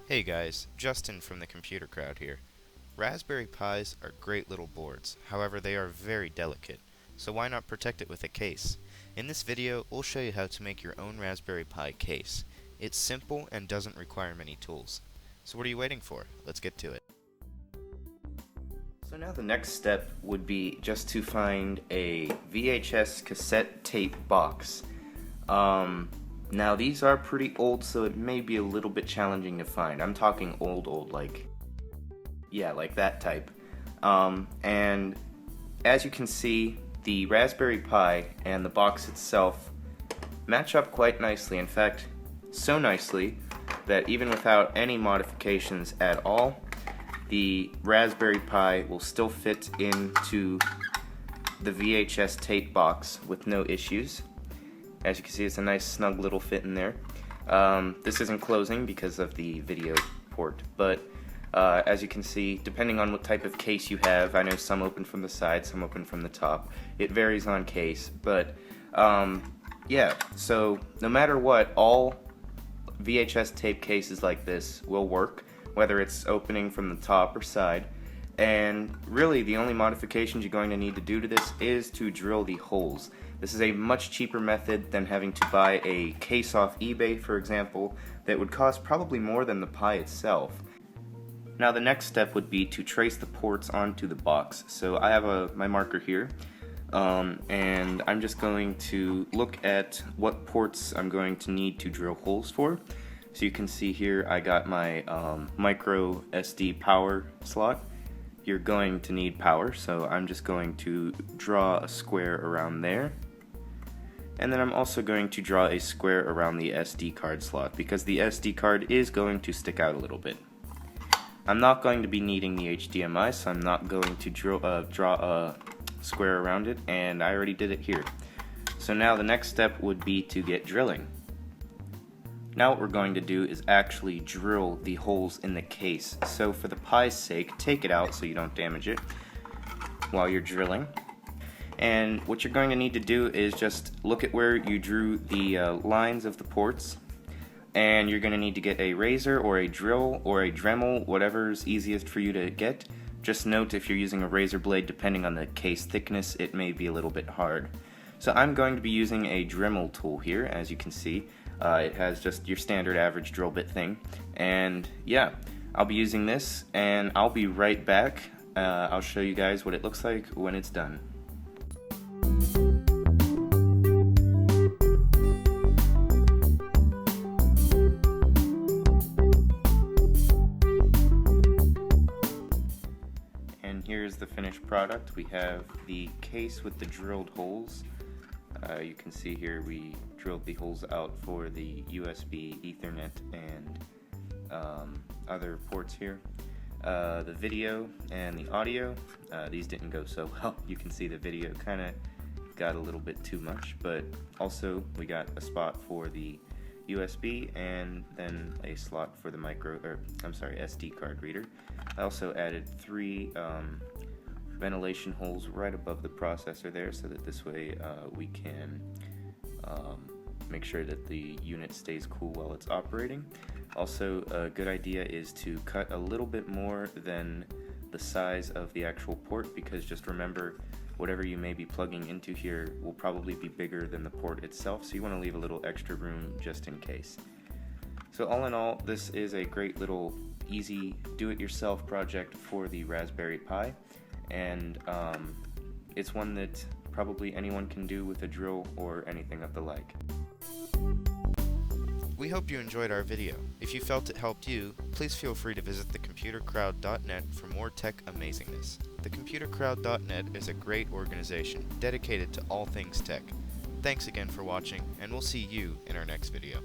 Hey guys, Justin from the Computer Crowd here. Raspberry Pis are great little boards, however they are very delicate, so why not protect it with a case? In this video, we'll show you how to make your own Raspberry Pi case. It's simple and doesn't require many tools. So what are you waiting for? Let's get to it. So now the next step would be just to find a VHS cassette tape box. Now these are pretty old, so it may be a little bit challenging to find. I'm talking old, like that type. And as you can see, the Raspberry Pi and the box itself match up quite nicely. In fact, so nicely that even without any modifications at all, the Raspberry Pi will still fit into the VHS tape box with no issues. As you can see, it's a nice snug little fit in there. This isn't closing because of the video port, but as you can see, depending on what type of case you have, I know some open from the side, some open from the top. It varies on case, but yeah, so no matter what, all VHS tape cases like this will work, whether it's opening from the top or side. And really, the only modifications you're going to need to do to this is to drill the holes. This is a much cheaper method than having to buy a case off eBay, for example, that would cost probably more than the Pi itself. Now the next step would be to trace the ports onto the box. So I have my marker here, and I'm just going to look at what ports I'm going to need to drill holes for. So you can see here I got my micro SD power slot. You're going to need power, so I'm just going to draw a square around there. And then I'm also going to draw a square around the SD card slot because the SD card is going to stick out a little bit. I'm not going to be needing the HDMI, so I'm not going to draw a square around it, and I already did it here. So now the next step would be to get drilling. Now what we're going to do is actually drill the holes in the case. So for the Pi's sake, take it out so you don't damage it while you're drilling. And what you're going to need to do is just look at where you drew the lines of the ports, and you're going to need to get a razor or a drill or a Dremel, whatever's easiest for you to get. Just note if you're using a razor blade, depending on the case thickness, it may be a little bit hard. So I'm going to be using a Dremel tool here, as you can see. It has just your standard average drill bit thing, and yeah, I'll be using this, and I'll be right back. I'll show you guys what it looks like when it's done. And here's the finished product. We have the case with the drilled holes. You can see here we drilled the holes out for the USB, Ethernet, and other ports here. The video and the audio, these didn't go so well. You can see the video kind of got a little bit too much, but also we got a spot for the USB and then a slot for the SD card reader. I also added 3 ventilation holes right above the processor there, so that this way we can make sure that the unit stays cool while it's operating. Also, a good idea is to cut a little bit more than the size of the actual port, because just remember, whatever you may be plugging into here will probably be bigger than the port itself, so you want to leave a little extra room just in case. So all in all, this is a great little easy do-it-yourself project for the Raspberry Pi, and it's one that probably anyone can do with a drill or anything of the like. We hope you enjoyed our video. If you felt it helped you, please feel free to visit thecomputercrowd.net for more tech amazingness. Thecomputercrowd.net is a great organization dedicated to all things tech. Thanks again for watching, and we'll see you in our next video.